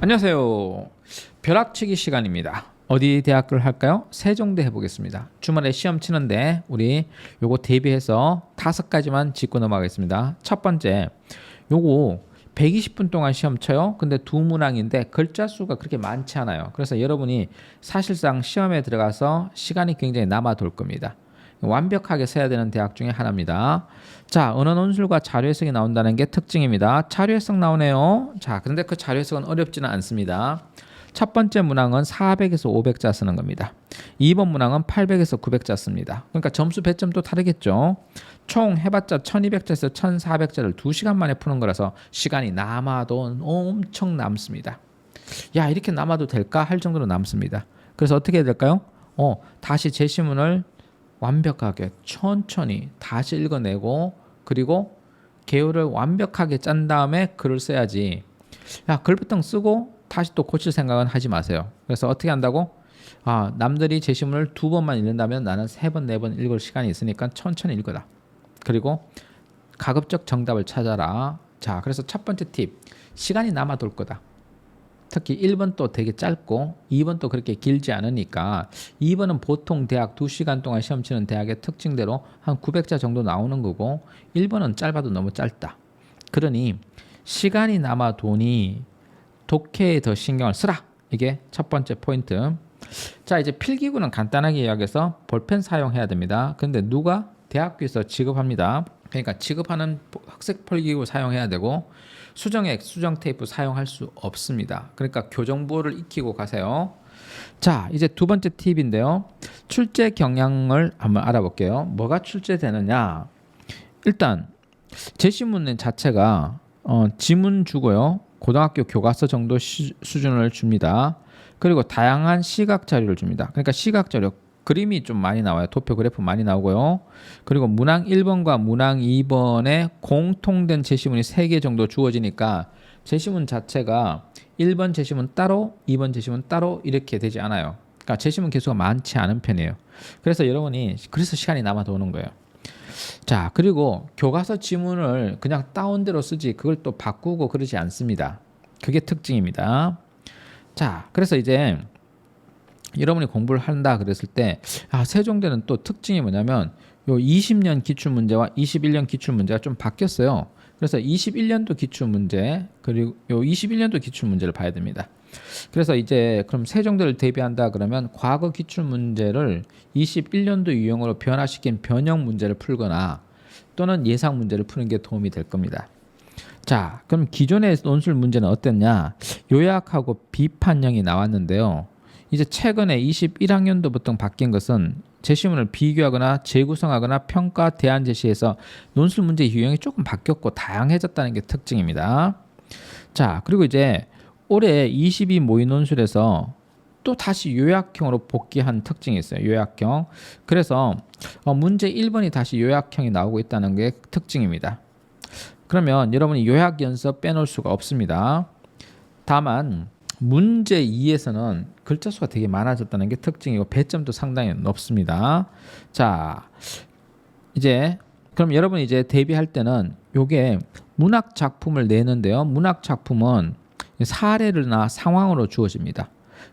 안녕하세요. 벼락치기 시간입니다. 어디 대학교를 할까요? 세종대 해보겠습니다. 주말에 시험 치는데 우리 요거 대비해서 5가지만 짚고 넘어가겠습니다. 첫 번째, 요거 120분 동안 시험 쳐요. 근데 두 문항인데 글자 수가 그렇게 많지 않아요. 그래서 여러분이 사실상 시험에 들어가서 시간이 굉장히 남아돌 겁니다. 완벽하게 써야 되는 대학 중에 하나입니다. 자, 언어 논술과 자료 해석이 나온다는 게 특징입니다. 자료 해석 나오네요. 자, 그런데 그 자료 해석은 어렵지는 않습니다. 첫 번째 문항은 400에서 500자 쓰는 겁니다. 2번 문항은 800에서 900자 씁니다. 그러니까 점수 배점도 다르겠죠. 총 해봤자 1200자에서 1400자를 2시간 만에 푸는 거라서 시간이 남아도 엄청 남습니다. 야, 이렇게 남아도 될까 할 정도로 남습니다. 그래서 어떻게 해야 될까요? 다시 제시문을 완벽하게 천천히 다시 읽어내고 그리고 개요를 완벽하게 짠 다음에 글을 써야지. 야, 글부터 쓰고 다시 또 고칠 생각은 하지 마세요. 그래서 어떻게 한다고? 남들이 제시문을 2번만 읽는다면 나는 3번, 4번 읽을 시간이 있으니까 천천히 읽어라. 그리고 가급적 정답을 찾아라. 자, 그래서 첫 번째 팁. 시간이 남아돌 거다. 특히 1번 또 되게 짧고 2번 또 그렇게 길지 않으니까 2번은 보통 대학 2시간 동안 시험 치는 대학의 특징대로 한 900자 정도 나오는 거고 1번은 짧아도 너무 짧다. 그러니 시간이 남아도니 독해에 더 신경을 쓰라. 이게 첫 번째 포인트. 자, 이제 필기구는 간단하게 이야기해서 볼펜 사용해야 됩니다. 근데 누가? 대학교에서 지급합니다. 그러니까 지급하는 학생 필기구 사용해야 되고 수정액, 수정 테이프 사용할 수 없습니다. 그러니까 교정부를 익히고 가세요. 자, 이제 두 번째 팁인데요. 출제 경향을 한번 알아볼게요. 뭐가 출제되느냐? 일단 제시문 자체가 지문 주고요. 고등학교 교과서 정도 수준을 줍니다. 그리고 다양한 시각 자료를 줍니다. 그러니까 시각 자료, 그림이 좀 많이 나와요. 도표 그래프 많이 나오고요. 그리고 문항 1번과 문항 2번에 공통된 제시문이 3개 정도 주어지니까 제시문 자체가 1번 제시문 따로 2번 제시문 따로 이렇게 되지 않아요. 그러니까 제시문 개수가 많지 않은 편이에요. 그래서 여러분이 그래서 시간이 남아도 오는 거예요. 자, 그리고 교과서 지문을 그냥 다운대로 쓰지 그걸 또 바꾸고 그러지 않습니다. 그게 특징입니다. 자, 그래서 이제 여러분이 공부를 한다 그랬을 때 세종대는 또 특징이 뭐냐면 요 20년 기출문제와 21년 기출문제가 좀 바뀌었어요. 그래서 21년도 기출문제 그리고 요 21년도 기출문제를 봐야 됩니다. 그래서 이제 그럼 세종대를 대비한다 그러면 과거 기출문제를 21년도 유형으로 변화시킨 변형 문제를 풀거나 또는 예상 문제를 푸는 게 도움이 될 겁니다. 자, 그럼 기존의 논술 문제는 어땠냐? 요약하고 비판형이 나왔는데요. 이제 최근에 21학년도부터 바뀐 것은 제시문을 비교하거나 재구성하거나 평가 대안 제시해서 논술 문제 유형이 조금 바뀌었고 다양해졌다는 게 특징입니다. 자, 그리고 이제 올해 22 모의 논술에서 또 다시 요약형으로 복귀한 특징이 있어요. 요약형. 그래서 문제 1번이 다시 요약형이 나오고 있다는 게 특징입니다. 그러면 여러분이 요약 연습 빼놓을 수가 없습니다. 다만 문제 2에서는 글자 수가 되게 많아졌다는 게 특징이고 배점도 상당히 높습니다. 자, 이제 그럼 여러분이 이제 대비할 때는 요게 문학 작품을 내는데요. 문학 작품은 사례나 상황으로 주어집니다.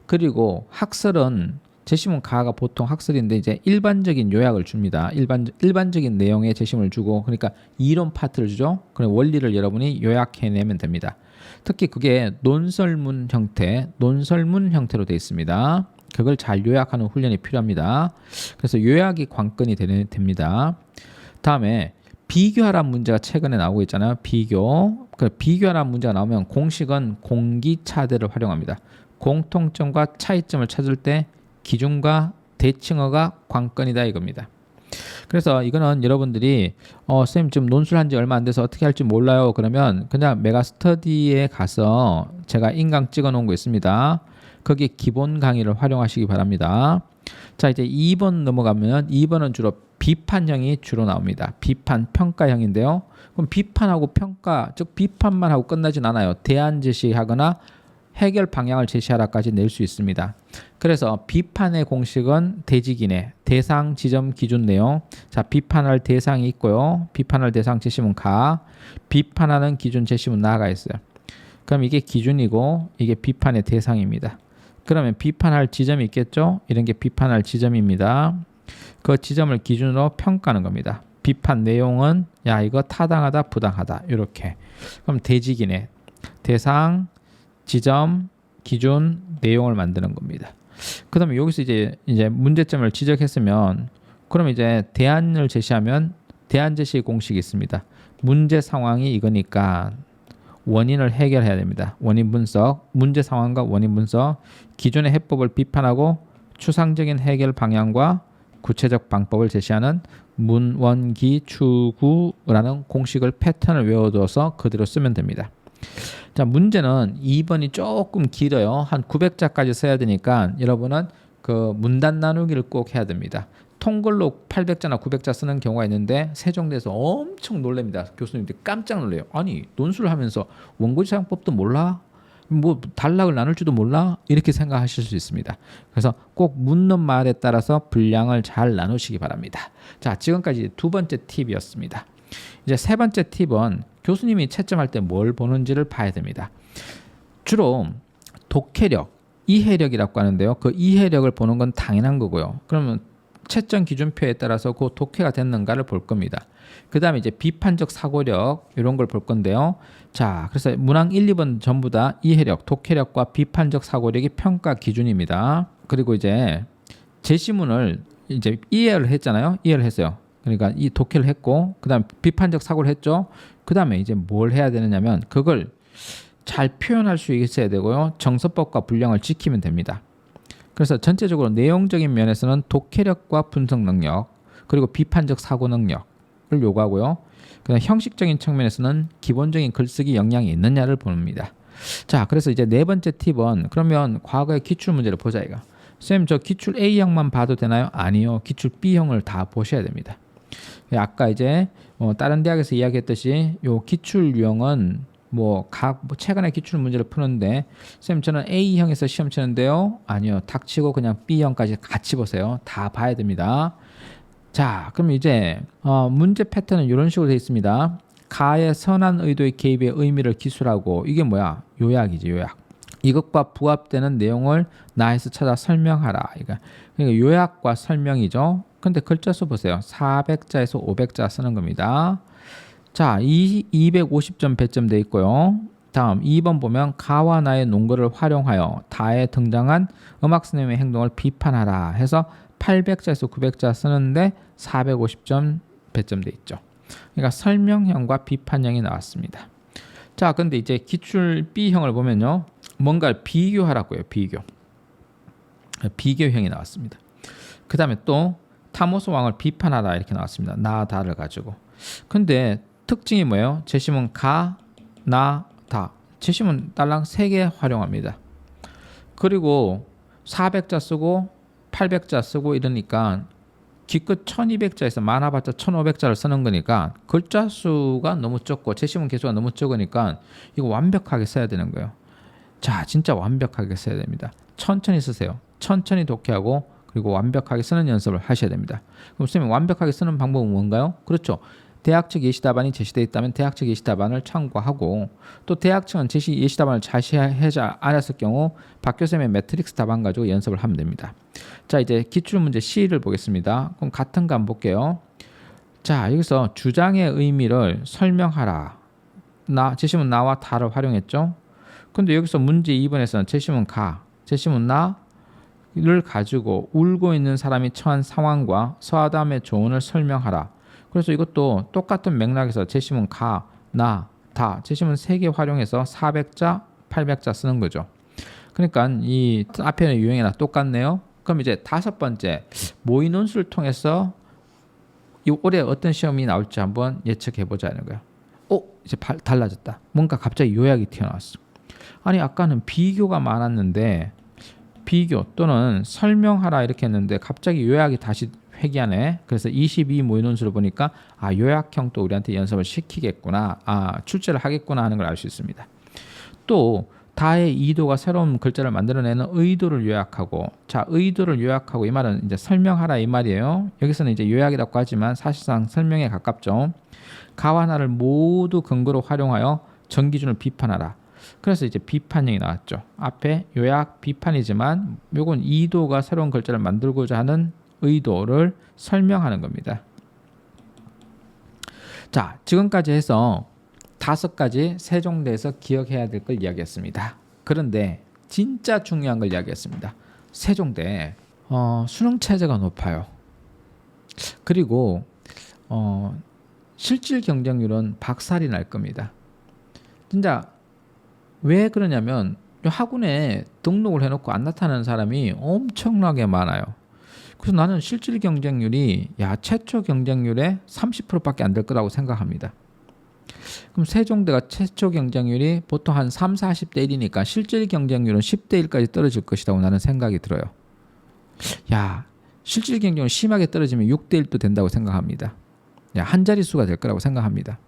그리고 학설은 제시문 가가 보통 학설인데 이제 일반적인 요약을 줍니다. 일반적인 내용의 제시문을 주고 그러니까 이론 파트를 주죠. 그럼 원리를 여러분이 요약해내면 됩니다. 특히 그게 논설문 형태로 되어 있습니다. 그걸 잘 요약하는 훈련이 필요합니다. 그래서 요약이 관건이 됩니다. 다음에 비교하라는 문제가 최근에 나오고 있잖아요. 비교하라는 문제가 나오면 공식은 공기차대를 활용합니다. 공통점과 차이점을 찾을 때 기준과 대칭어가 관건이다 이겁니다. 그래서 이거는 여러분들이 선생님 지금 논술한 지 얼마 안 돼서 어떻게 할지 몰라요. 그러면 그냥 메가스터디에 가서 제가 인강 찍어 놓은 거 있습니다. 거기 기본 강의를 활용하시기 바랍니다. 자, 이제 2번 넘어가면 2번은 주로 비판형이 주로 나옵니다. 비판, 평가형인데요. 그럼 비판하고 평가, 즉 비판만 하고 끝나진 않아요. 대안 제시하거나 해결 방향을 제시하라까지 낼 수 있습니다. 그래서 비판의 공식은 대지기내, 대상, 지점, 기준 내용. 자, 비판할 대상이 있고요. 비판할 대상 제시문 가, 비판하는 기준 제시문 나가 있어요. 그럼 이게 기준이고 이게 비판의 대상입니다. 그러면 비판할 지점이 있겠죠? 이런 게 비판할 지점입니다. 그 지점을 기준으로 평가하는 겁니다. 비판 내용은 야 이거 타당하다 부당하다 이렇게. 그럼 대직이네. 대상, 지점, 기준, 내용을 만드는 겁니다. 그다음에 여기서 이제 문제점을 지적했으면 그럼 이제 대안을 제시하면 대안 제시 공식이 있습니다. 문제 상황이 이거니까 원인을 해결해야 됩니다. 원인 분석, 문제 상황과 원인 분석, 기존의 해법을 비판하고 추상적인 해결 방향과 구체적 방법을 제시하는 문원기추구라는 공식을 패턴을 외워둬서 그대로 쓰면 됩니다. 자, 문제는 2번이 조금 길어요. 한 900자까지 써야 되니까 여러분은 그 문단 나누기를 꼭 해야 됩니다. 통글로 800자나 900자 쓰는 경우가 있는데 세종대에서 엄청 놀랍니다. 교수님들이 깜짝 놀래요. 아니 논술을 하면서 원고지사용법도 몰라? 뭐 단락을 나눌 줄도 몰라? 이렇게 생각하실 수 있습니다. 그래서 꼭 묻는 말에 따라서 분량을 잘 나누시기 바랍니다. 자, 지금까지 두 번째 팁이었습니다. 이제 세 번째 팁은 교수님이 채점할 때 뭘 보는지를 봐야 됩니다. 주로 독해력, 이해력이라고 하는데요. 그 이해력을 보는 건 당연한 거고요. 그러면 채점 기준표에 따라서 그 독해가 됐는가를 볼 겁니다. 그 다음에 이제 비판적 사고력 이런 걸 볼 건데요. 자, 그래서 문항 1, 2번 전부 다 이해력, 독해력과 비판적 사고력이 평가 기준입니다. 그리고 이제 제시문을 이제 이해를 했잖아요. 이해를 했어요. 그러니까 이 독해를 했고, 그 다음에 비판적 사고를 했죠. 그 다음에 이제 뭘 해야 되느냐면 그걸 잘 표현할 수 있어야 되고요. 정서법과 분량을 지키면 됩니다. 그래서 전체적으로 내용적인 면에서는 독해력과 분석 능력, 그리고 비판적 사고 능력을 요구하고요. 그다음 형식적인 측면에서는 기본적인 글쓰기 역량이 있느냐를 봅니다. 자, 그래서 이제 네 번째 팁은 그러면 과거의 기출 문제를 보자 이거. 쌤, 저 기출 A형만 봐도 되나요? 아니요. 기출 B형을 다 보셔야 됩니다. 아까 이제 다른 대학에서 이야기했듯이 요 기출 유형은 뭐 최근에 기출 문제를 푸는데 쌤 저는 A형에서 시험 치는데요. 아니요. 닥치고 그냥 B형까지 같이 보세요. 다 봐야 됩니다. 자, 그럼 이제 문제 패턴은 이런 식으로 되어 있습니다. 가의 선한 의도의 개입의 의미를 기술하고 이게 뭐야? 요약이지 요약. 이것과 부합되는 내용을 나에서 찾아 설명하라. 그러니까 요약과 설명이죠. 근데 글자 수 보세요. 400자에서 500자 쓰는 겁니다. 자, 250점 배점돼 있고요. 다음 2번 보면 가와 나의 논거를 활용하여 다에 등장한 음악 선생님의 행동을 비판하라 해서 800자에서 900자 쓰는데 450점 배점돼 있죠. 그러니까 설명형과 비판형이 나왔습니다. 자, 근데 이제 기출 B형을 보면요. 뭔가를 비교하라고요. 비교형이 나왔습니다. 그 다음에 또 타모스 왕을 비판하라 이렇게 나왔습니다. 나, 다를 가지고. 근데 특징이 뭐예요? 제시문 가, 나, 다. 제시문 딸랑 3개 활용합니다. 그리고 400자 쓰고 800자 쓰고 이러니까 기껏 1200자에서 많아봤자 1500자를 쓰는 거니까 글자 수가 너무 적고 제시문 개수가 너무 적으니까 이거 완벽하게 써야 되는 거예요. 자, 진짜 완벽하게 써야 됩니다. 천천히 쓰세요. 천천히 독해하고 그리고 완벽하게 쓰는 연습을 하셔야 됩니다. 그럼 선생님 완벽하게 쓰는 방법은 뭔가요? 그렇죠. 대학 측 예시 답안이 제시되어 있다면 대학 측 예시 답안을 참고하고 또 대학 측은 예시 답안을 자세하지 않았을 경우 박 교수님의 매트릭스 답안 가지고 연습을 하면 됩니다. 자, 이제 기출문제 C를 보겠습니다. 그럼 같은 거 한번 볼게요. 자, 여기서 주장의 의미를 설명하라. 제시문 나와 다를 활용했죠. 근데 여기서 문제 2번에서는 제시문 가, 제시문 나를 가지고 울고 있는 사람이 처한 상황과 서아담의 조언을 설명하라. 그래서 이것도 똑같은 맥락에서 제시문 가, 나, 다 제시문 3개 활용해서 400자, 800자 쓰는 거죠. 그러니까 이 앞에는 유형이나 똑같네요. 그럼 이제 5번째 모의 논술을 통해서 올해 어떤 시험이 나올지 한번 예측해 보자는 거예요. 이제 달라졌다. 뭔가 갑자기 요약이 튀어나왔어. 아니 아까는 비교가 많았는데 비교 또는 설명하라 이렇게 했는데 갑자기 요약이 다시 회귀하네. 그래서 22 모의 논술을 보니까 요약형 또 우리한테 연습을 시키겠구나. 출제를 하겠구나 하는 걸 알 수 있습니다. 또 다의 이도가 새로운 글자를 만들어내는 의도를 요약하고, 자, 의도를 요약하고 이 말은 이제 설명하라 이 말이에요. 여기서는 이제 요약이라고 하지만 사실상 설명에 가깝죠. 가와 나를 모두 근거로 활용하여 정기준을 비판하라. 그래서 이제 비판형이 나왔죠. 앞에 요약 비판이지만 요건 이도가 새로운 글자를 만들고자 하는 의도를 설명하는 겁니다. 자, 지금까지 해서 5가지 세종대에서 기억해야 될 걸 이야기했습니다. 그런데 진짜 중요한 걸 이야기했습니다. 세종대 수능 체제가 높아요. 그리고 실질 경쟁률은 박살이 날 겁니다. 진짜 왜 그러냐면 학원에 등록을 해놓고 안 나타나는 사람이 엄청나게 많아요. 그래서 나는 실질 경쟁률이 최초 경쟁률의 30%밖에 안 될 거라고 생각합니다. 그럼 세종대가 최초 경쟁률이 보통 한 3, 40대 1이니까 실질 경쟁률은 10대 1까지 떨어질 것이라고 나는 생각이 들어요. 실질 경쟁률 심하게 떨어지면 6대 1도 된다고 생각합니다. 한 자릿수가 될 거라고 생각합니다.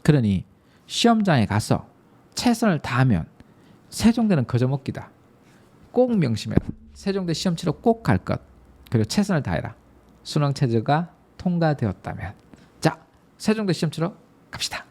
그러니 시험장에 가서 최선을 다하면 세종대는 거저먹기다. 꼭 명심해라. 세종대 시험 치러 꼭 갈 것. 그리고 최선을 다해라. 수능 체제가 통과되었다면. 자, 세종대 시험 치러 갑시다.